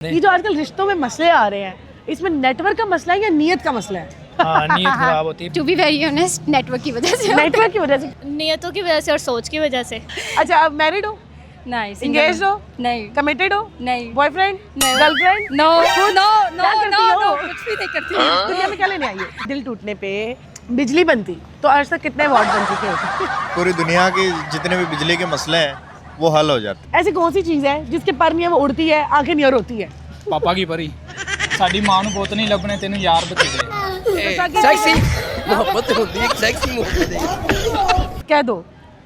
ये जो आजकल रिश्तों में मसले आ रहे हैं, इसमें नेटवर्क का मसला है या नीयत का मसला है? नीयत खराब होती है। To be very honest, network की वजह से। नेटवर्क की वजह से। नियतों की वजह से और सोच की वजह से। अच्छा, आप मैरिड हो, नहीं, इंगेज हो, नहीं, कमिटेड हो, नहीं, बॉयफ्रेंड, नहीं, गर्लफ्रेंड? नो नो क्या करती हो? कुछ भी नहीं करती हूँ। दुनिया में क्या लेने आई है? दिल टूटने पे बिजली बनती तो आज तक कितने वाट बन चुके होते? पूरी दुनिया के जितने भी बिजली के मसले हैं वो हल हो जाते ऐसी कौन सी चीज है जिसके पर नहीं है वो उड़ती है, आंखें नहीं होती है? पापा की परी साडी मां ਨੂੰ ਪੁੱਤ ਨਹੀਂ ਲੱਭਣੇ ਤੈਨੂੰ ਯਾਰ ਬਥੇਰੇ सेक्सी मोहब्बत होती है, सेक्सी मोहब्बत है। कह दो।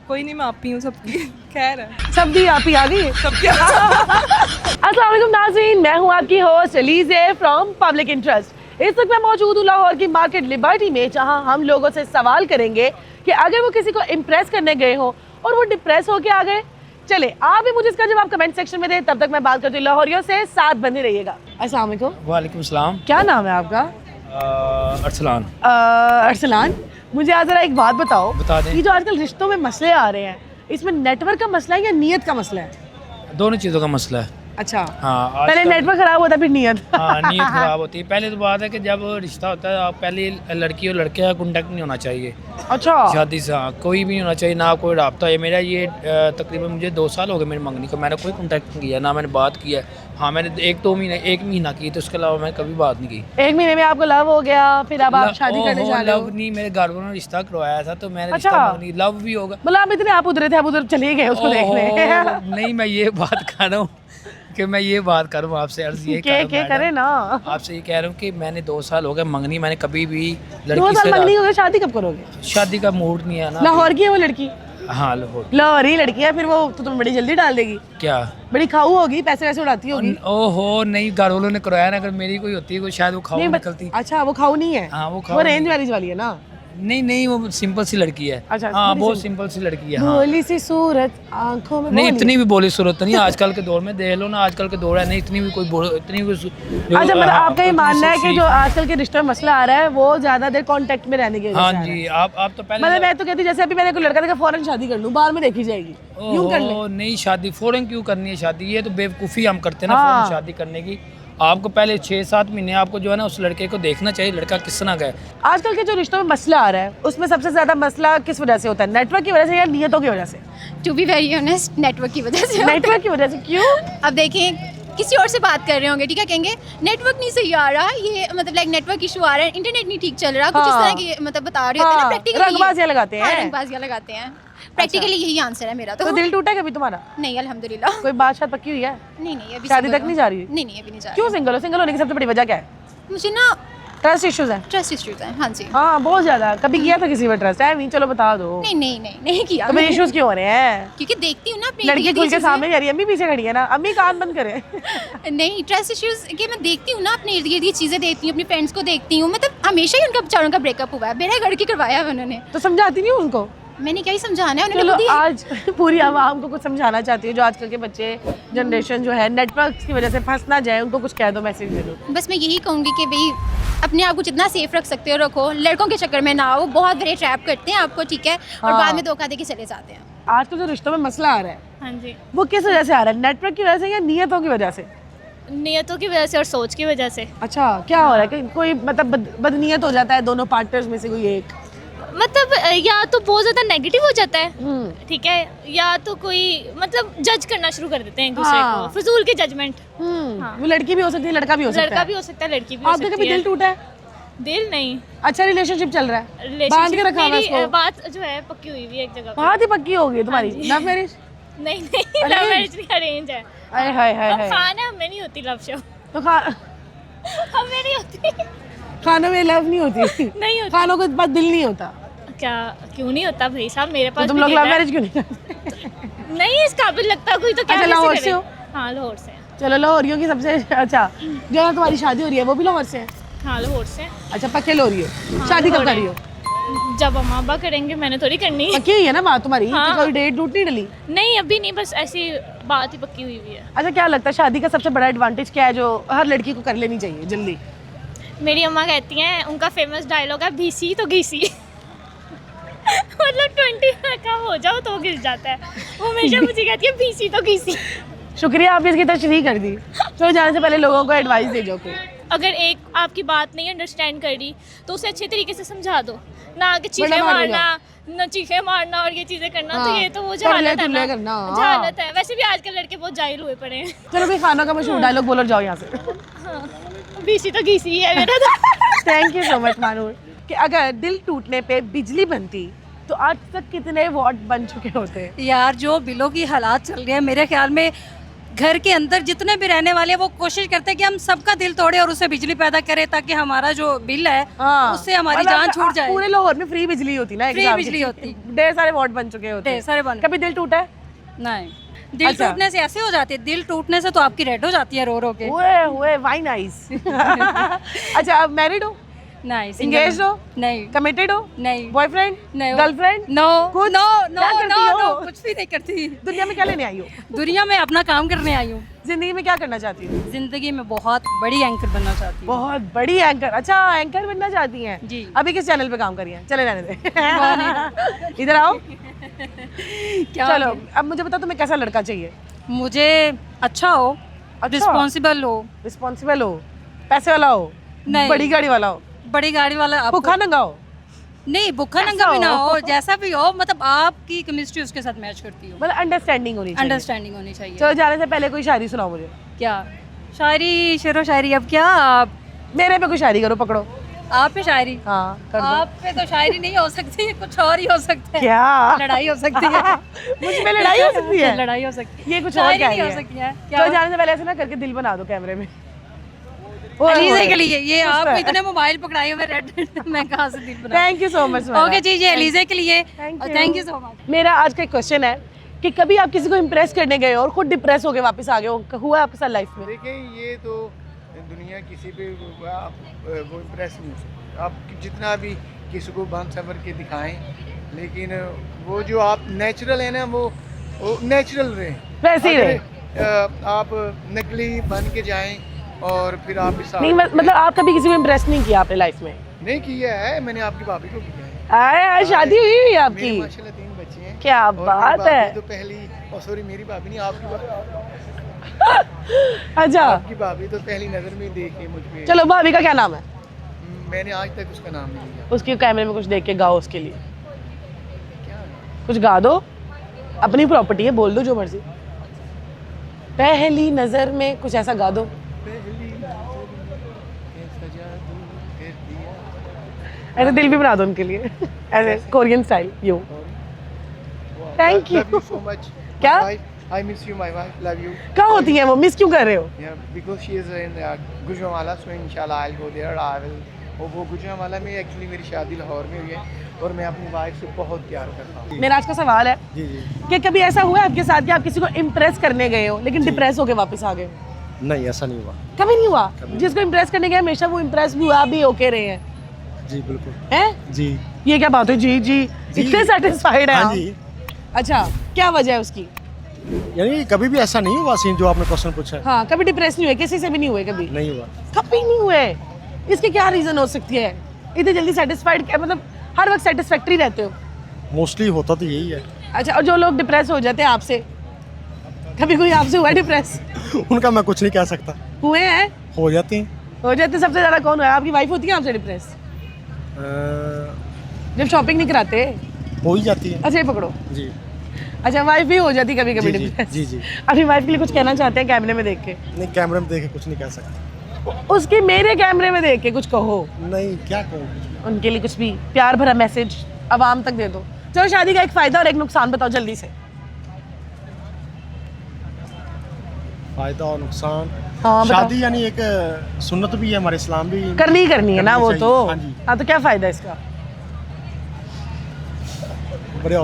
कोई नहीं, मैं आप ही हूँ सबकी। खैर है, सब दी आप ही आ गई सबके। अस्सलाम वालेकुम नाज़रीन, मैं हूँ आपकी host Alizeh from public interest. इस वक्त मैं मौजूद हूँ लाहौर की मार्केट लिबर्टी में, जहाँ हम लोगों से सवाल करेंगे कि अगर वो किसी को इम्प्रेस करने गए हो और वो डिप्रेस होके आ गए, चले आप भी मुझे इसका जवाब कमेंट सेक्शन में दें। तब तक मैं बात करती हूँ लाहौरियों से, साथ बने रहिएगा। अस्सलाम वालेकुम। वालेकुम सलाम। क्या नाम है आपका? अरसलान। अरसलान, मुझे आज जरा एक बात बताओ। बता दें। ये जो आजकल रिश्तों में मसले आ रहे हैं, इसमें नेटवर्क का मसला है या नीयत का मसला है? दोनों चीज़ों का मसला है। अच्छा, हाँ, पहले नेटवर्क खराब होता फिर नीयत। हाँ, नीयत खराब होती है। पहले तो बात है कि जब रिश्ता होता है आप पहले लड़की और लड़के का कॉन्टेक्ट नहीं होना चाहिए अच्छा, शादी से। हाँ, कोई भी नहीं होना चाहिए, ना कोई रब्ता है। मेरा ये तकरीबन मुझे 2 साल हो गए मेरी मंगनी को, मैंने कोई कॉन्टेक्ट नहीं किया, ना मैंने बात किया है। हाँ, मैंने 1 महीना की, तो उसके अलावा मैंने कभी बात नहीं की। 1 महीने में आपको लव हो गया, फिर अब आप शादी करने जा रहे हो? लव नहीं, मेरे घर वालों ने रिश्ता करवाया था, तो मैंने अच्छा। रिश्ता नहीं, लव भी होगा। मतलब आप इतने आप उधर थे, आप उधर चले गए उसको देखने? नहीं, मैं ये बात कर रहा हूँ कि मैं ये बात करूँ आपसे, अर्ज ये के करे ना। आपसे ये कह रहा हूँ कि मैंने 2 साल हो गए मंगनी, मैंने कभी भी 2 लड़की साल से मंगनी हो गई, शादी कब करोगे? शादी का मूड नहीं है ना। लाहौर की है वो लड़की? हाँ, लाहौर। लाहौरी लड़की है, फिर वो तो तुम बड़ी जल्दी डाल देगी। क्या बड़ी खाऊ होगी, पैसे वैसे उड़ाती होगी। ओहो नहीं, घर वालों ने करवाया ना, अगर मेरी कोई होती है कोई शायद वो खाऊ नहीं, निकलती। अच्छा, वो खाऊ नहीं है। हाँ, वो खाऊ वो नहीं। रेंज मैरिज वाली है ना? नहीं, वो सिंपल सी लड़की है। अच्छा, हाँ, थोड़ी बहुत सी- सिंपल सी लड़की है। हाँ, भोली सी सूरत आंखों में नहीं भोली। इतनी भी बोली सूरत नहीं, आजकल के दौर में देख लो ना, आजकल के दौर है नहीं, इतनी भी कोई इतनी भी अच्छा, मतलब आपका ये मानना है कि जो आजकल के रिश्तों में मसला आ रहा है वो ज्यादा देर कांटेक्ट में रहने की वजह हाँ से आ रहा है। जी, आप तो पहले मतलब मैं तो कहती जैसे अभी मैंने कोई लड़का देखा फौरन शादी कर लूं, बाद में देखी जाएगी, यूं कर ले। ओहो, नहीं, शादी फौरन क्यों करनी है शादी? ये तो बेवकूफ़ी हम करते हैं ना, हाँ। फौरन शादी करने की। आपको पहले 6-7 महीने आपको जो है ना उस लड़के को देखना चाहिए, लड़का किस तरह का है। आजकल के जो रिश्तों में मसला आ रहा है उसमें सबसे ज्यादा मसला किस वजह से होता है? नेटवर्क की वजह से या नियतों की वजह से? To be very honest, network की वजह से। नेटवर्क की वजह से। क्यों? अब देखें, किसी और से बात कर रहे होंगे, ठीक है, कहेंगे नेटवर्क नहीं सही आ रहा, ये मतलब लाइक नेटवर्क इशू आ रहा है, इंटरनेट नहीं ठीक चल रहा, कुछ इस हाँ। तरह की मतलब बता रहे होते हैं ना। हाँ, प्रैक्टिकली रंगबाजियां लगाते हैं। रंगबाजियां लगाते हैं। प्रैक्टिकली यही आंसर है मेरा तो। तो दिल टूटा कभी तुम्हारा? नहीं, अल्हम्दुलिल्लाह। कोई बात शायद पक्की हुई है? नहीं अभी शादी single तक नहीं हूँ। जा रही? नहीं अभी नहीं जा क्यों सिंगल हो? सिंगल होने की सबसे बड़ी वजह क्या है? रही। मुझे ना ट्रस्ट इश्यूज है। ट्रस्ट इश्यूज हैं। हाँ जी। हाँ, बहुत ज्यादा। कभी किया था किसी पर ट्रस्ट? है नहीं, चलो बता दो। नहीं किया तो मैंने। इश्यूज क्यों हो रहे हैं? क्योंकि देखती हूँ ना अपनी लड़की इर्द-गिर्द खुल के चीज़ें। सामने जा रही है, अम्मी पीछे खड़ी है ना, अम्मी कान बंद करे। नहीं, ट्रस्ट इश्यूज कि मैं देखती हूँ ना अपने इर्द गिर्द की चीज़ें देखती हूँ, अपनी फ्रेंड्स को देखती हूँ, मतलब हमेशा ही उनका बेचारों का ब्रेकअप हुआ है, मेरा घर की करवाया है उन्होंने। तो समझाती नहीं हो उनको? मैंने क्या ही समझाना है, उन्होंने चलो खुद ही। आज पूरी आवाम को कुछ समझाना चाहती हूँ, जो आजकल के बच्चे जनरेशन जो है नेटवर्क की वजह से फंस ना जाए, उनको कुछ कह दो, मैसेज दे दो। बस मैं यही कहूँगी कि भाई अपने आप को जितना सेफ रख सकते हो रखो, लड़कों के चक्कर में ना आओ, बहुत बड़े ट्रैप करते हैं आपको, ठीक है, और हाँ। बाद में धोखा दे के चले जाते हैं। आजकल जो रिश्तों में मसला आ रहा है हाँ जी, वो किस वजह से आ रहा है? नेटवर्क की वजह से या नियतों की वजह से? नियतों की वजह से और सोच की वजह से। अच्छा, क्या हो रहा है कि कोई मतलब बदनीयत हो जाता है दोनों पार्टनर्स में से कोई एक? मतलब या तो बहुत ज़्यादा नेगेटिव हो जाता है, ठीक है, या तो कोई मतलब जज करना शुरू कर देते हैं एक दूसरे हाँ। को, फजूल के जजमेंट। हाँ। वो लड़की भी हो सकती है, लड़का भी हो सकता लड़का है। भी हो सकता है, लड़की भी हो आपका सकती कभी है। दिल टूटा है? दिल नहीं, अच्छा, रिलेशनशिप चल रहा है, बांध के रिलेशनशिप रखा हुआ है मेरी उसको? बात जो है पक्की हुई हुई है एक जगह पे। बात ही पक्की हो गई तुम्हारी? हाँ जी। Love marriage? नहीं Arrange? लव मैरिज नहीं, अरेंज है। हाय हाय हाय अब हाय। खाना हमें नहीं होती लव शो, तो हमें नहीं होती। खानों में लव नहीं होती? नहीं होती। खानों के पास दिल नहीं होता? क्या क्यों नहीं होता भाई साहब, मेरे तो पास तुम भी लोग दिल लव है। मैरिज क्यों नहीं करते? नहीं, इस काबिल लगता कोई तो क्या अच्छा, कैसे लाहौर करे? से हो? हाँ, लाहौर से। चलो, लाहौरियों की सबसे अच्छा जो है तुम्हारी शादी हो रही है वो भी लाहौर से है? हाँ, लाहौर से। अच्छा, पक्के लाहौरी हो? शादी कब कर रही हो? जब अम्मा अब्बा करेंगे, मैंने थोड़ी करनी है। पक्की हुई है ना बात तुम्हारी? हाँ। कि कोई डेट डूट नहीं डली? नहीं अभी नहीं, बस ऐसी बात ही पक्की हुई हुई है। अच्छा, क्या लगता है शादी का सबसे बड़ा एडवांटेज क्या है जो हर लड़की को कर लेनी चाहिए जल्दी? मेरी अम्मा कहती हैं, उनका फेमस डायलॉग है, भीसी तो घीसी। मतलब 20 का हो जाओ तो घिस जाता है, वो हमेशा मुझे कहती है भीसी तो घीसी। शुक्रिया, आपने इसकी तशरीह कर दी। चलो जाने से पहले लोगों को एडवाइस दे जाओ कोई। अगर एक आपकी बात नहीं अंडरस्टैंड कर रही तो उसे अच्छे तरीके से समझा दो, ना कि चीखें बड़ा मार मारना, ना चीखें मारना और ये चीज़ें करना। हाँ, तो ये तो वो टुल्ले जहालत है टुल्ले ना, करना, हाँ। जहालत है। वैसे भी आजकल लड़के बहुत जाहिल हुए पड़े हैं। चलो कोई खाना का मशहूर डायलॉग बोलो, जाओ यहाँ से। बीसी तो घीसी है मेरा तो। Thank you so much Manur. कि अगर दिल टूटने पे बिजली बनती तो आज तक कितने वॉट बन चुके होते? यार जो बिलों की हालात चल रहे हैं, मेरे ख्याल में घर के अंदर जितने भी रहने वाले हैं वो कोशिश करते हैं कि हम सबका दिल तोड़े और उससे बिजली पैदा करें ताकि हमारा जो बिल है उससे हमारी मतलब जान छूट जाए। पूरे लाहौर में फ्री बिजली होती ना, फ्री बिजली होती। ढेर सारे वॉट बन चुके होते। ढेर सारे बन। कभी दिल टूटा है? नहीं, दिल अच्छा। टूटने से ऐसे हो जाती है, दिल टूटने से तो आपकी रेड हो जाती है रो रो के। हुए वाइन आइस। अच्छा, आप मैरिड हो? नहीं। Engaged हो? नहीं। कमिटेड हो? नहीं। बॉयफ्रेंड? नहीं। गर्लफ्रेंड? नो कुछ? नो नो क्या करती नो हो? नो, कुछ भी नहीं करती। दुनिया में क्या लेने आई हो? दुनिया में अपना काम करने आई हूँ। जिंदगी में क्या करना चाहती हो? जिंदगी में बहुत बड़ी एंकर बनना चाहती हूँ। बहुत बड़ी एंकर। अच्छा, एंकर बनना चाहती हैं? जी। अभी किस चैनल पे काम कर रही हैं? चले रहने दे। इधर आओ। क्या चलो अब मुझे बताओ तुम्हें कैसा लड़का चाहिए? मुझे अच्छा हो, रिस्पॉन्सिबल हो। रिस्पॉन्सिबल हो, पैसे वाला हो, नहीं। बड़ी गाड़ी वाला हो, बड़ी गाड़ी वाला आपको- भूखा नंगा हो? नहीं, भूखा ऐसा नंगा भी ना हो। हो, जैसा भी हो, मतलब आपकी केमिस्ट्री उसके साथ मैच करती हो, मतलब अंडरस्टैंडिंग होनी चाहिए। अंडरस्टैंडिंग होनी चाहिए। चलो जाने से पहले कोई शायरी सुनाओ मुझे। क्या शायरी, शेरो शायरी? अब क्या आप मेरे पे कोई शायरी करो, पकड़ो। आप पे शायरी? हाँ कर दो। आप पे तो शायरी नहीं हो सकती, कुछ और ही हो सकता है। क्या लड़ाई हो सकती है। मुझ पे लड़ाई हो सकती है? लड़ाई हो सकती है, ये कुछ और शायरी क्या नहीं हो है? सकती है। चलो जाने से पहले ऐसे ना करके दिल बना दो कैमरे में। अलीज़ा के लिए ये उस आप पे। इतने मोबाइल पकड़ाए हुए रेड मैं कहाँ से दिल बना? Thank you so much. Okay जी, ये अलीज़ा के लिए थैंक यू सो मच। मेरा आज का एक क्वेश्चन है कि कभी आप किसी को इम्प्रेस करने गए हो और खुद डिप्रेस होके वापस आ गए हो? हुआ है आपके साथ लाइफ में? देखिए ये तो दुनिया किसी पे आप वो इम्प्रेस नहीं हो सकते। आप जितना भी किसी को बन सवर के दिखाएं, लेकिन वो जो आप नेचुरल है ना, वो नेचुरल रहें, वैसे ही रहे। आप नकली बन के जाएं और फिर आप इस नहीं मतलब आप कभी किसी को इम्प्रेस नहीं किया आपने लाइफ में? नहीं किया है। मैंने आपकी भाभी को किया है। आए शादी हुई हुई है आपकी? मेरे माशाल्लाह 3 बच्चे हैं। क्या और मेरी बात भाभी है। तो पहली, सॉरी मेरी भाभी नहीं, आपकी अच्छा, आपकी भाभी तो पहली नजर में देखी मुझ पे। चलो भाभी का क्या नाम है? मैंने आज तक उसका नाम नहीं लिया। उसके कैमरे में कुछ देख के गाओ उसके लिए, क्या कुछ गा दो। अपनी प्रॉपर्टी है, बोल दो जो मर्जी। पहली नजर में कुछ ऐसा गा दो। पहली नजर में सजा दूं कर दिया। ऐसे दिल भी बना दो उनके लिए, ऐसे Korean style. You thank you. Love you so much. क्या? My wife, I miss you, my wife. Love you. कहाँ होती है वो? मिस क्यों कर रहे हो? Yeah, because she is in Gujranwala, so inshallah I'll go there. I will. वो गुजरांवाला में एक्चुअली मेरी शादी लाहौर में हुई है और मैं अपनी वाइफ से बहुत प्यार करता हूँ। मेरा आज का सवाल है जी जी। कि कभी ऐसा हुआ है आपके साथ कि आप किसी को इम्प्रेस करने गए हो लेकिन डिप्रेस होके वापस आ गए हो? नहीं, ऐसा नहीं हुआ। कभी नहीं हुआ? जिसको इम्प्रेस करने गए हमेशा वो इम्प्रेस भी हुआ, आप भी ओके रहे हैं? जी बिल्कुल। हैं? जी ये क्या बात है? जी जी इतने सेटिस्फाइड है हाँ आप? जी। अच्छा, क्या वजह है उसकी? यानी कभी भी ऐसा नहीं हुआ सीन जो आपने क्वेश्चन पूछा है। हाँ, कभी डिप्रेस नहीं हुए? किसी से भी नहीं हुए कभी? नहीं हुआ। कभी नहीं हुए? इसके क्या रीजन हो सकती है? इतने जल्दी सेटिस्फाइड, मतलब हर वक्त सेटिस्फैक्ट्री रहते हो? मोस्टली होता तो यही है। अच्छा, और जो लोग डिप्रेस हो जाते हैं आपसे, कभी कोई आपसे हुआ डिप्रेस? उनका मैं कुछ नहीं कह सकता। हुए हैं? हो जाते हैं। हो जाते। सबसे ज्यादा कौन हुआ है? आपकी वाइफ होती है आपसे डिप्रेस जब शॉपिंग नहीं कराते? हो ही जाती है। अच्छा, ये पकड़ो। जी अच्छा, वाइफ भी हो जाती कभी कभी जी, जी, डिप्रेस? जी, जी। अपनी वाइफ के लिए कुछ कहना चाहते हैं कैमरे में देख के? नहीं, कैमरे में देखे कुछ नहीं कह सकता। उसके मेरे कैमरे में देख के कुछ कहो, नहीं, क्या कहूँ। उनके लिए कुछ भी प्यार भरा मैसेज आवाम तक दे दो। चलो, शादी का एक फायदा और एक नुकसान बताओ जल्दी से। फायदा और नुकसान। हाँ, बताओ। शादी यानी एक सुन्नत भी है, हमारे इस्लाम भी करनी ही करनी है ना वो चाहिए। तो। हाँ जी। हाँ, तो क्या फायदा इसका? बड़े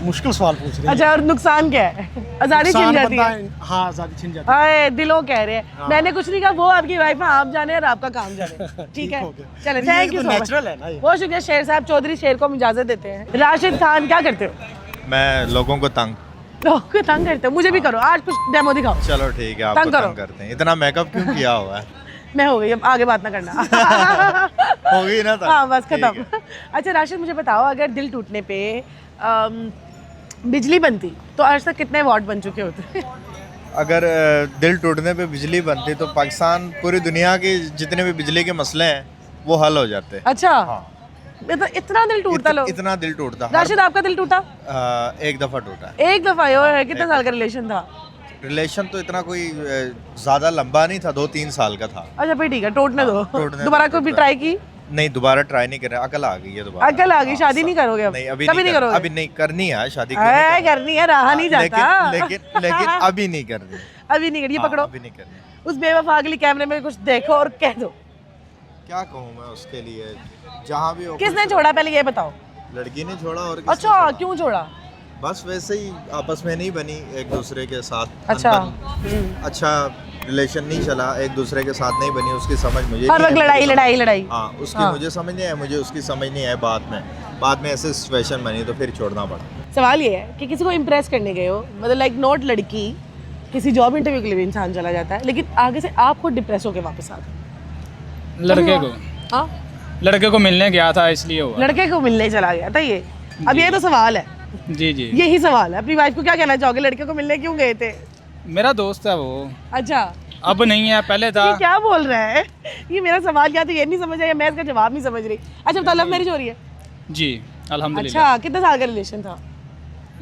मुश्किल सवाल पूछ रहे हैं। अच्छा, और नुकसान क्या है? आज़ादी छिन नुकसान जाती है। बंदा- हाँ, आज़ादी छिन जाती आए दिलों कह रहे हैं। हाँ। मैंने कुछ नहीं कहा, वो आपकी वाइफ है, आप जाने और आपका काम जाने। ठीक है, हो गया। चले, नहीं, ये थैंक यू तो सो मच। नेचुरल है ना ये। बहुत शुक्रिया शेर साहब। चौधरी शेर को हम इजाजत देते हैं। राशिद खान, क्या करते हो? मैं लोगों को तंग। लोगों को तंग करते हो? मुझे भी करो, आज कुछ डेमो दिखाओ। चलो ठीक है, तंग आपको करो। तंग करते हैं। इतना मेकअप क्यों किया हुआ है? मैं हो गई, अब आगे बात ना करना। हो गई ना तंग? हाँ, बस ठीक खत्म। है। अच्छा राशिद, मुझे बताओ, अगर दिल टूटने पे बिजली बनती तो आज तक कितने वाट बन चुके होते? अगर दिल टूटने पे बिजली बनती तो पाकिस्तान पूरी दुनिया के जितने भी बिजली के मसले हैं वो हल हो जाते। अच्छा, हाँ। इतना दिल टूटता लोग? इतना दिल टूटता। राशिद, आपका दिल टूटा? एक दफ़ा टूटा। एक दफा? कितने साल का रिलेशन था? रिलेशन तो इतना कोई ज़्यादा लंबा नहीं था, 2-3 साल का था। अच्छा फिर ठीक है, टोटने दो। टूटने दोबारा दो, कभी ट्राई की? नहीं, दोबारा ट्राई नहीं कर रहा, अकल आ गई है दोबारा। अकल आ गई, हाँ, शादी नहीं करोगे अब? नहीं, अभी कभी नहीं करोगे? अभी नहीं करनी है शादी। करनी है, रहा नहीं जाता। लेकिन अभी नहीं करनी। अभी नहीं करनी। हाँ, पकड़ो अभी नहीं करनी। उस बेवफा के लिए कैमरे में कुछ देखो और कह दो। क्या कहूँ मैं उसके लिए, जहाँ भी हो। किसने छोड़ा पहले ये बताओ? लड़की ने छोड़ा। और किसने अच्छा, छोड़ा? क्यों छोड़ा? बस वैसे ही आपस में नहीं बनी एक दूसरे के साथ। अच्छा। अच्छा रिलेशन नहीं चला, एक दूसरे के साथ नहीं बनी, उसकी समझ मुझे हर नहीं वक्त आई, लड़ाई मुझे लड़ाई समझ- लड़ाई। हाँ, उसकी हाँ। मुझे समझ नहीं आई, मुझे उसकी समझ नहीं आई। बाद में ऐसे सिचुएशन बनी तो फिर छोड़ना पड़ा। सवाल ये है कि किसी को इम्प्रेस करने गए हो, मतलब लाइक नॉट लड़की, किसी जॉब इंटरव्यू के लिए भी इंसान चला जाता है, लेकिन आगे से आप खुद डिप्रेस होकर वापस आते हो। लड़के को हाँ, लड़के को मिलने गया था इसलिए हुआ। लड़के को मिलने चला गया था ये? अब ये तो सवाल है, जी जी, यही सवाल है। अपनी वाइफ को क्या कहना चाहोगे, लड़के को मिलने क्यों गए थे? मेरा दोस्त है वो। अच्छा, अब नहीं है, पहले था। ये क्या बोल रहा है? ये मेरा सवाल या तो ये नहीं समझ रहा, या मैं इसका जवाब नहीं समझ रही। अच्छा बताओ, लव मैरिज हो रही है? जी अल्हम्दुलिल्लाह। अच्छा, कितने साल का रिलेशन था?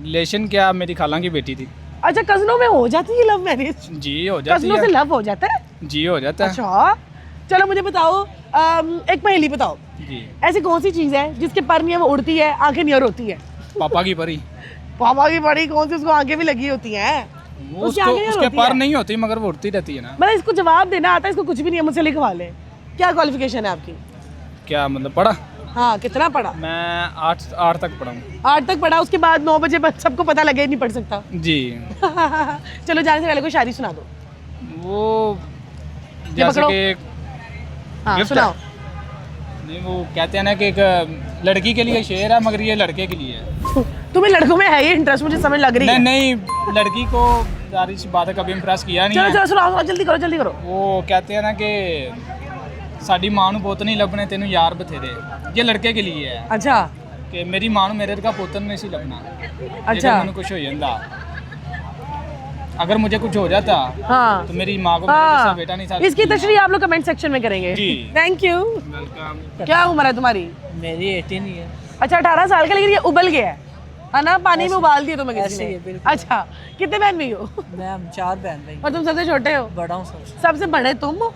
रिलेशन क्या, मेरी खाला की बेटी थी। अच्छा, कजनों में हो जाती है लव मैरिज? जी हो जाती कजनों से है। लव हो जाता है? जी हो जाता है। अच्छा, चलो मुझे बताओ, एक पहेली बताओ। जी, ऐसी कौन सी चीज है जिसके पर नहीं है वो उड़ती है, आंखें नहीं और होती है? पापा की परी। पापा की बड़ी कौन सी, उसको आंखें भी लगी होती हैं? वो उसकी उसको आंखें नहीं उसके होती पर है? नहीं होती मगर वो उड़ती रहती है ना। मतलब इसको जवाब देना आता है, इसको कुछ भी नहीं है, मुझसे लिखवा ले। क्या क्वालिफिकेशन है आपकी? क्या मतलब पढ़ा? हाँ, कितना पढ़ा? मैं 8 तक पढ़ा हूँ। 8 तक पढ़ा, उसके बाद 9 बजे सबको पता लगे नहीं पढ़ सकता। जी। चलो जाने से पहले कोई शायरी सुना दो। वो ये जैसे पकड़ो। कि हाँ, गिफ्ट सुनाओ। नहीं, वो कहते हैं ना कि एक लड़की के लिए शेर है मगर ये लड़के के लिए है। तुम्हें लड़कों में है ये इंटरेस्ट, मुझे समझ लग रही है। नहीं, लड़की को सारी सी बातें कभी इम्प्रेस किया नहीं चलो है। चलो सुनाओ, जल्दी करो जल्दी करो। वो कहते हैं ना कि साडी मां नूं पुੱਤ नहीं लभने तेनू यार बथेरे, ये लड़के के लिए है अच्छा कि मेरी मां नूं मेरे का पुੱਤ नहीं सी लभना। अच्छा। मैंने कुछ हो जाता, अगर मुझे कुछ हो जाता हाँ तो मेरी माँ को मेरे जैसा बेटा नहीं था। इसकी तशरीह आप लोग कमेंट सेक्शन में करेंगे। जी। Thank you. वेलकम। क्या उम्र है तुम्हारी? मेरी 18 ही है। अच्छा, 18 साल का, लेकिन ये उबल गया है ना? पानी में उबाल दिया तुम्हें किसी ऐसे ही है, ने? बिल्कुल। अच्छा, कितने बहन भाई हो? मैं हम 4 बहन भाई, और तुम सबसे छोटे हो? बड़ा हूँ सबसे। सबसे बड़े तुम हो?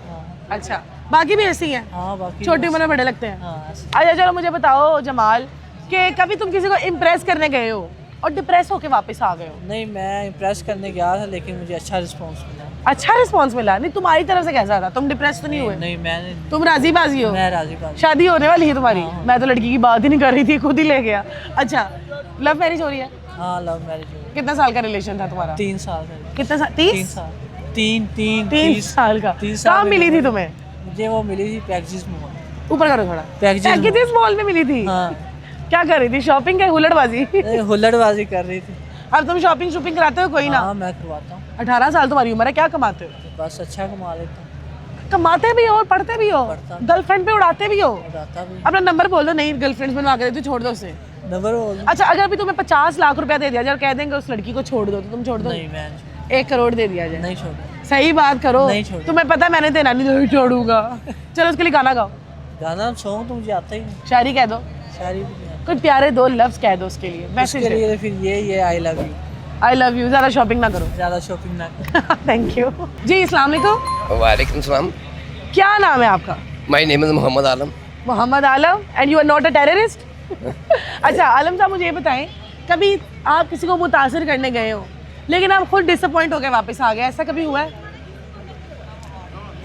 अच्छा, बाकी भी ऐसी हैं? हाँ बाकी छोटी उम्र में बड़े लगते हैं? हाँ ऐसे। अच्छा चलो मुझे बताओ जमाल, कि कभी तुम किसी को इम्प्रेस करने गए हो और डिप्रेस होके वापस आ गए हो? नहीं, मैं इम्प्रेस करने गया था लेकिन मुझे अच्छा रिस्पांस मिला। अच्छा रिस्पांस मिला? नहीं, तुम्हारी तरफ से कैसा था? तुम डिप्रेस तो नहीं हुए? नहीं, मैंने तुम राजी बाजी हो? मैं राजी बाजी। शादी होने वाली है तुम्हारी? हाँ। मैं तो लड़की की बात ही नहीं कर रही थी, खुद ही ले गया। अच्छा, लव मैरिज हो रही है? हाँ लव मैरिज हुई। कितना साल का रिलेशन था तुम्हारा? 3 साल का। कितना साल? 3 30? साल। 3 3 साल का। 30 साल कहाँ में मिली थी मुझे- तुम्हें? मुझे वो मिली थी पैकेजेस में। ऊपर करो थोड़ा। पैकेजेस पैकेजेस मॉल में मिली थी? हाँ। क्या कर रही थी? शॉपिंग क्या हुल्लड़बाजी? हुल्लड़बाजी कर रही थी। अब तुम शॉपिंग शॉपिंग कराते हो कोई ना? हाँ मैं करवाता हूँ। 18 साल तुम्हारी उम्र है, क्या कमाते हो? बस अच्छा कमा लेता हूँ। कमाते भी हो और पढ़ते भी हो, पढ़ता भी। गर्लफ्रेंड पे उड़ाते भी हो। उड़ाता भी। अपना नंबर बोल दो। नहीं, गर्लफ्रेंड बनवा के देती, छोड़ दो उसे। नंबर बोल। अच्छा, अगर अभी तुम्हें 50 लाख रुपया दे दिया जाए और कह देंगे उस लड़की को छोड़ दो, तो तुम छोड़ दो? नहीं मैं 1 करोड़ दे दिया जाए? नहीं छोड़। सही बात करो। नहीं छोड़ूंगा। तुम्हें पता है मैंने देना नहीं छोड़ूंगा। चलो उसके लिए गाना गाओ, गाना सॉन्ग तो मुझे आता ही नहीं, शायरी कह दो, शायरी भी नहीं आता। कोई प्यारे 2 लफ्ज कह दो उसके लिए, मैसेज उसके लिए फिर ये I love you. I love you. ज़्यादा शॉपिंग ना करो। ज़्यादा शॉपिंग ना करो। थैंक यू जी। अस्सलाम वालेकुम। वालेकुम सलाम। क्या नाम है आपका? My name is Mohammad Alam. Mohammad Alam. And you are not a terrorist? अच्छा आलम साहब, मुझे ये बताएं, कभी आप किसी को मुतासिर करने गए हो लेकिन आप खुद डिसअपॉइंट हो गए वापस आ गए, ऐसा कभी हुआ है?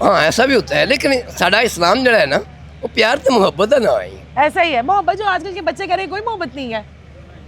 हाँ ऐसा भी होता है, लेकिन साडा इस्लाम जड़ा है ना वो प्यार ते मुहब्बत का नाम है। ऐसा ही है, मोहब्बत जो आजकल के बच्चे करें, कोई मोहब्बत नहीं है।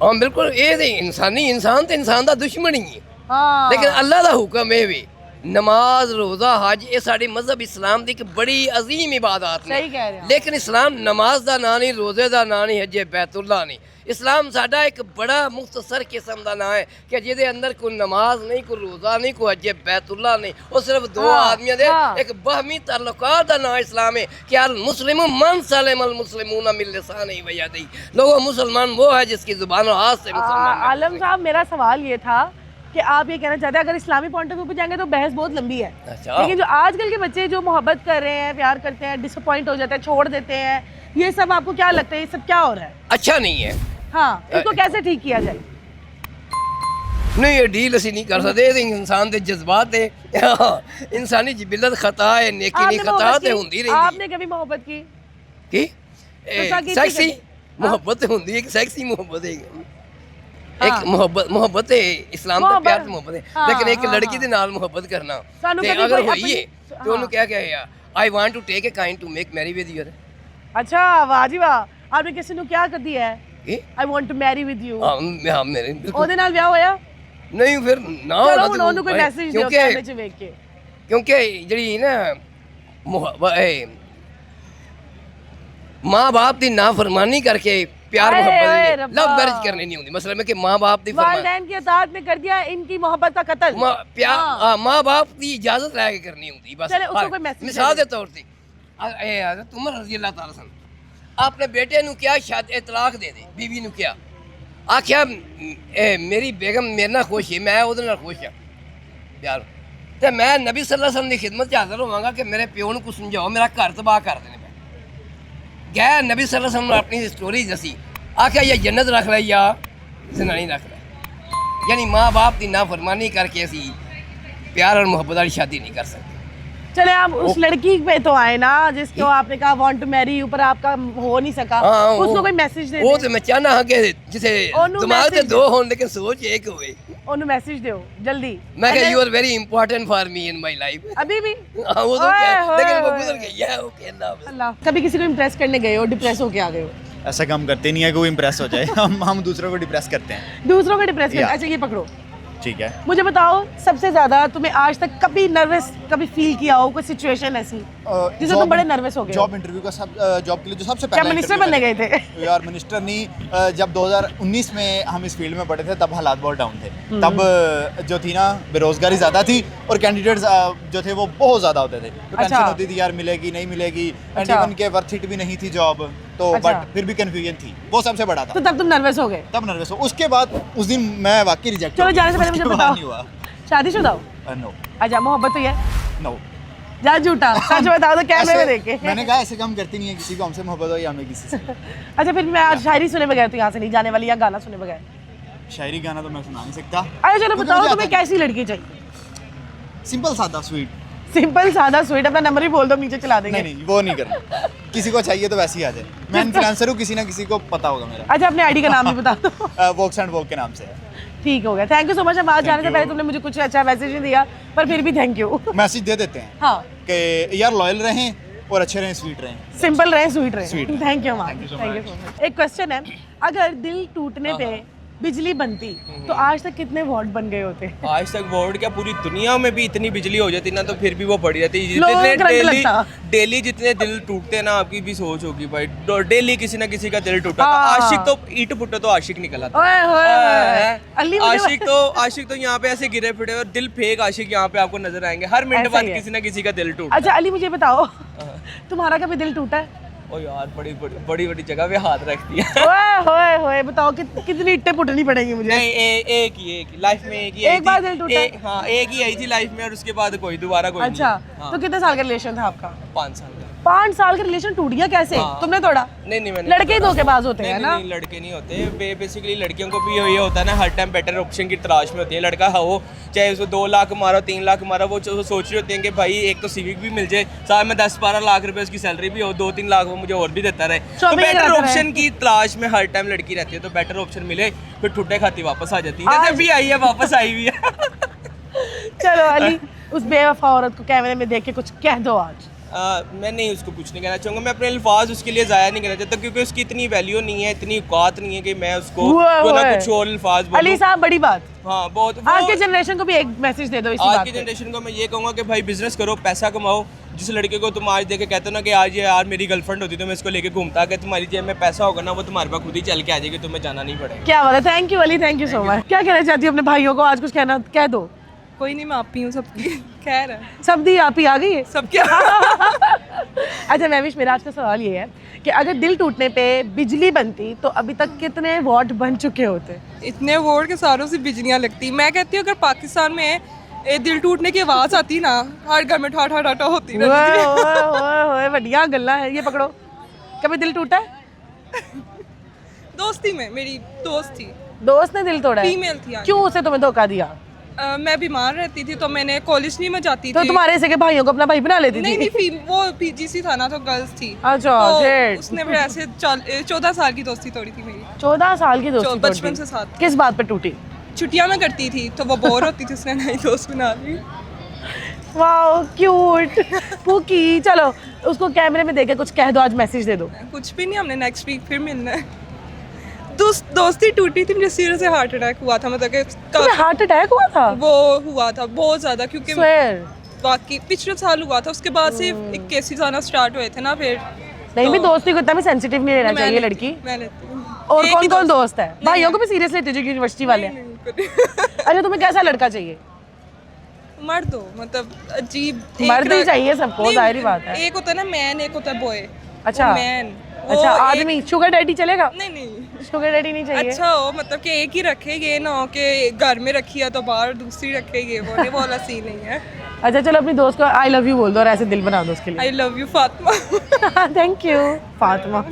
हाँ बिल्कुल, ये ते इंसान तो इंसान का दुश्मन ही है। हाँ। लेकिन अल्लाह का हुक्म है भी नमाज रोज़ा हज ये साढ़े मजहब इस्लाम की एक बड़ी अजीम इबादत ने। सही कह रहे हो। लेकिन इस्लाम नमाज का ना नहीं, रोज़े का ना नहीं, हजे बैतुल्ला नहीं। इस्लाम साडा एक बड़ा मुख्तसर किस्म का ना है कि जिहदे अंदर कोई नमाज नहीं, कोई रोज़ा नहीं, कोई हजे बैतुल्ला नहीं, वो सिर्फ 2 आदमियों दे एक बहमी ताल्लुकात का ना इस्लाम है कि अल मुस्लिम मन सलमल मुस्लिमून मिन लिसानिही व यदिही। लोगों मुसलमान वो है जिसकी जुबान और हाथ से मुसलमान। आलम साहब, मेरा सवाल ये था कि आप ये कहना चाहते हैं अगर इस्लामी पॉइंट ऑफ व्यू पे जाएंगे तो बहस बहुत लंबी है, अच्छा। लेकिन जो आजकल के बच्चे जो मोहब्बत कर रहे हैं, प्यार करते हैं, डिसअपॉइंट हो जाते हैं, छोड़ देते हैं, ये सब आपको क्या लगता है, ये सब क्या हो रहा है? अच्छा नहीं है। हाँ, इसको कैसे ठीक किया जाए? नहीं ये डील ਅਸੀਂ नहीं कर सकते, ਇਹ इंसान ਦੇ जज्बात है, इंसानी जिबिलत खता है, नेकी नहीं आपने खता मोहब्बत ते की? ਹੁੰਦੀ ਰਹਿੰਦੀ आपने कभी मोहब्बत की? की पता की सेक्सी थी मोहब्बत ਹੁੰਦੀ है, एक सेक्सी मोहब्बत है, हाँ। एक मोहब्बत है, इस्लाम ਦਾ ਪਿਆਰ ਤੇ ਮੁਹੱਬਤ ਹੈ, हाँ, ਲੇਕਿਨ ਇੱਕ हाँ, ਲੜਕੀ ਦੇ ਨਾਲ ਮੁਹੱਬਤ ਕਰਨਾ ਸਾਨੂੰ ਤੇ ਕਦੀ ਅਗਰ ਕੋਈ ਹੋਈ ਹੈ ਆਪਣੀ- ਤੇ ਉਹਨੂੰ ਕਿਹਾ ਗਿਆ ਹੈ I want to take a kind to make marry with you. अच्छा वाह जी वाह, आपने किसी ਨੂੰ क्या कर दिया है? ਕੀ I want to marry with you। ਹਾਂ ਮੇਰੇ ਬਿਲਕੁਲ ਉਹਦੇ ਨਾਲ ਵਿਆਹ ਹੋਇਆ? ਨਹੀਂ ਫਿਰ ਨਾ ਚਲੋ ਹੋਣਾ ਹੁਣ ਤੇ ਉਹਨੂੰ ਕੋਈ ਭਾਈ, ਮੈਸੇਜ ਦਿਓ ਕਿਉਂਕਿ ਕੈਮਰੇ 'ਚ ਵੇਖ ਕੇ। ਕਿਉਂਕਿ ਜਿਹੜੀ ਨਾ ਮਾਂ ਬਾਪ ਦੀ ਨਾਫਰਮਾਨੀ ਕਰਕੇ प्यार अरे, मोहब्बत अरे, नहीं, रब्बा। लव मैरिज करनी नहीं होती। मसला में कि माँ बाप की वालिदैन की अताअत में कर दिया इनकी मोहब्बत का कत्ल। प्यार माँ बाप की इजाजत रह के करनी होती बस। चले उसको कोई मैसेज मिसाल के तौर पर तुमर रजी अल्लाह ताला सन अपने बेटे नु क्या शादी तलाक दे दे, बीवी नु क्या आख्या मेरी बेगम मेरे नाल खुश है, मैं ओदे नाल खुश हां प्यार ते मैं नबी सल्लल्लाहु अलैहि वसल्लम दी खिदमत च हाजिर होवांगा कि मेरे प्यो नु कुछ समझाओ, मेरा घर तबाह कर देने। गया नबी सल्लल्लाहु अलैहि वसल्लम ने अपनी स्टोरी दसी, आख्या या जन्नत रख ले या जनानी रख ले, यानी माँ बाप की नाफरमानी करके असी प्यार और मोहब्बत वाली शादी नहीं कर सकते। चले आप उस लड़की पे तो आए ना जिसको आपने कहा वांट टू मैरी यू, पर आपका हो नहीं सका, उसको कोई मैसेज दे वो तो मैं चाहना हाँ कि जिसे ओनू दिमाग से मैसेज दो हो लेकिन सोच एक होए। ओनू मैसेज दो जल्दी। मैं कहा you are very important for me in my life. अभी भी हाँ वो तो ओए, क्या ओए, लेकिन वो ओए। गुजर गई है, ओके अल्लाह हाफ़िज़। अल्लाह। कभी किसी को इम्प्रेस करने गए हो, डिप्रेस होके आ गए हो? ऐसा काम करते नहीं है कि वो इम्प्रेस हो जाए। हम दूसरों को डिप्रेस करते हैं। दूसरों को डिप्रेस करना? या। अच्छा ये पकड़ो, ठीक है। मुझे बताओ सबसे ज्यादा तुम्हें आज तक कभी नर्वस कभी फील किया हो, कोई सिचुएशन ऐसी जिससे तुम बड़े नर्वस हो गए? जॉब इंटरव्यू का जॉब के लिए जो सबसे क्या पहला मिनिस्टर interview बनने गए थे? यार मिनिस्टर नहीं, जब 2019 में हम इस फील्ड में पढ़े थे तब हालात बहुत डाउन थे। तब जो थी ना बेरोजगारी ज़्यादा थी और कैंडिडेट्स जो थे वो बहुत ज़्यादा होते थे, तो टेंशन होती थी यार मिलेगी नहीं मिलेगी, एंड इवन के वर्थ इट भी नहीं थी जॉब, तो बट फिर भी कन्फ्यूजन थी, वो सबसे बड़ा था। तो तब तुम नर्वस हो गए? तब नर्वस हो। उसके बाद उस दिन मैं वाकई रिजेक्ट। चलो जाने से पहले मुझे बताओ, शादीशुदा हो? नो अच्छा मोहब्बत हुई है? नो। जा झूठा सच बताओ तो कैमरे में देख के। मैंने कहा ऐसे काम करती नहीं है किसी को, हमसे मोहब्बत हो या हमें किसी से। अच्छा फिर मैं आज शायरी सुने बगैर तो यहाँ से नहीं जाने वाली, या गाना सुने बगैर? शायरी गाना तो मैं सुना नहीं सकता। अच्छा चलो क्योंकि बताओ मुझे तुम्हें आता कैसी लड़की चाहिए? सिंपल सादा स्वीट। सिंपल सादा स्वीट, अपना नंबर ही बोल दो नीचे चला देंगे। नहीं वो नहीं करना, किसी को चाहिए तो वैसे ही आ जाए। मैं इन्फ्लुएंसर हूँ, किसी ना किसी को पता होगा मेरा। अच्छा अपने आईडी का नाम भी बता दो। वॉक्स एंड वॉक के नाम से है। ठीक हो गया, थैंक यू सो मच। हम आज जाने से पहले तुमने मुझे कुछ अच्छा मैसेज नहीं दिया, पर फिर भी थैंक यू। मैसेज दे देते हैं हाँ कि यार लॉयल रहें और अच्छे रहें, स्वीट रहें। सिंपल रहे स्वीट रहे। Sweet thank you ma'am, thank you so much. एक क्वेश्चन है, अगर दिल टूटने पे बिजली बनती तो आज तक कितने वॉट बन गए होते? आज तक वर्ल्ड क्या पूरी दुनिया में भी इतनी बिजली हो जाती ना तो फिर भी वो पड़ी रहती। लोगों को जितने करंट लगता। डेली जितने दिल टूटते हैं ना, आपकी भी सोच होगी भाई, डेली किसी ना किसी का दिल टूटा। हाँ। आशिक तो ईट फुटे तो आशिक निकला था। ओए होए होए। अली मुझे आशिक तो यहाँ पे ऐसे गिरे फिटे और दिल फेक आशिक यहाँ पे आपको नजर आएंगे हर मिनट ऐसा बाद ही है। किसी ना किसी का दिल टूट। अच्छा अली मुझे बताओ, तुम्हारा कभी दिल टूटा है? ओ यार बड़ी जगह पे हाथ रख दिया। ओए होए होए, बताओ कितनी इट्टे पुटनी पड़ेगी मुझे? नहीं एक ही लाइफ में एक ही एक बार दिल टूटा? हाँ एक ही आई थी लाइफ में और उसके बाद कोई दोबारा कोई अच्छा नहीं। हाँ, तो कितने साल का रिलेशन था आपका? 5 साल का। 5 साल का रिलेशन टूट गया कैसे? हाँ। तुमने तोड़ा? नहीं मैंने लड़के ही धोखेबाज होते हैं ना? नहीं लड़के नहीं होते, बेसिकली लड़कियों को भी ये होता है ना, हर टाइम बेटर ऑप्शन की तलाश में होती है। लड़का हो चाहे उसको 2 लाख मारो 3 लाख मारो, वो सोच रही होती है कि भाई एक तो सिविक भी मिल जाए, साथ में 10-12 लाख रुपए उसकी सैलरी भी हो, 2-3 लाख वो मुझे और भी देता रहे। तो बेटर ऑप्शन की तलाश में हर टाइम लड़की रहती है, तो बेटर ऑप्शन मिले फिर ठुड्डे खाती वापस आ जाती है। जैसे अभी आई है वापस आई भी है। चलो अली उस बेवफा औरत को कैमरे में देख के कुछ कह दो आज। मैं नहीं उसको कुछ नहीं कहना चाहूँगा, मैं अपने अल्फाज उसके लिए ज़ाया नहीं करना चाहता क्योंकि उसकी इतनी वैल्यू नहीं है, इतनी औकात नहीं है कि मैं उसको जो ना कुछ और अल्फाज बोलूं। अली साहब बड़ी बात। हाँ बहुत। आज के जनरेशन को भी एक मैसेज दे दो इसी बात आज की जनरेशन को मैं ये कहूँगा कि भाई बिजनेस करो, पैसा कमाओ। जिस लड़के को तुम आज देखे कहते हो ना कि आज ये यार मेरी गर्लफ्रेंड होती तो मैं इसको लेके घूमता, कि तुम्हारी जेब में पैसा होगा ना वो तुम्हारे पास खुद ही चल के आ जाएगी, तुम्हें जाना नहीं पड़ेगा। क्या बात है, thank you Ali, thank you so much. क्या कहना चाहती हूँ अपने भाइयों को आज? कुछ कहना कह दो। कोई नहीं, मैं आप ही हूँ सबकी। खैर है, सब दी आप ही आ गई है सबके अच्छा महविश, मेरा आज का सवाल ये है कि अगर दिल टूटने पे बिजली बनती तो अभी तक कितने वॉट बन चुके होते? इतने वोट के सारों से बिजलियाँ लगती। मैं कहती हूँ अगर पाकिस्तान में दिल टूटने की आवाज़ आती ना, हर घर में ठा ठा ठा ठा होती रहती। ओए बढ़िया गल्ला है, ये पकड़ो। कभी दिल टूटा है? दोस्ती में, मेरी दोस्त थी, दोस्त ने दिल तोड़ा है? फीमेल थी। क्यों उसे तुम्हें धोखा दिया? मैं बीमार रहती थी तो मैंने कॉलेज नहीं में जाती तो थी। तुम्हारे से के भाइयों को अपना भाई बना लेती नहीं थी? नहीं, वो पीजीसी था ना, तो गर्ल्स थी। अच्छा, तो shit। उसने फिर ऐसे 14 साल की दोस्ती तोड़ी थी मेरी। 14 साल की दोस्ती बचपन तोड़ दी। से साथ। किस बात पे टूटी? छुट्टियां में करती थी तो वो बोर होती थी, उसने नई दोस्त बना ली। Wow cute पुकी। चलो उसको कैमरे में देके कुछ कह दो, आज मैसेज दे दो। कुछ भी नहीं, हमने नेक्स्ट वीक फिर मिलना है। दोस्ती टूटी थी, मुझे सीरियस हार्ट अटैक हुआ था। मतलब कि हार्ट अटैक हुआ था? वो हुआ था बहुत ज्यादा, क्योंकि बाकी पिछले साल हुआ था, उसके बाद से एक केसेस आना स्टार्ट हुए थे ना। फिर नहीं भी दोस्ती को इतना भी सेंसिटिव नहीं रहना चाहिए लड़की। मैं लेती हूँ। और कौन कौन दोस्त है? भाइयों को भी सीरियस लेते जो यूनिवर्सिटी वाले हैं? अच्छा तुम्हें कैसा लड़का चाहिए? मर्द हो, मतलब अजीब मर्द ही चाहिए सबको, जाहिर ही बात है। एक होता है ना मैन, एक होता है बॉय। अच्छा मैन। अच्छा आदमी शुगर डैडी चलेगा? नहीं नहीं, शुगर डैडी नहीं चाहिए। अच्छा हो, मतलब कि एक ही रखे, ये ना हो कि घर में रखी है तो बाहर दूसरी रखेगी, वो नहीं, वो वाला सीन नहीं है। अच्छा चलो अपनी दोस्त को आई लव यू बोल दो और ऐसे दिल बना दो उसके लिए। आई love you Fatima. Thank you Fatima.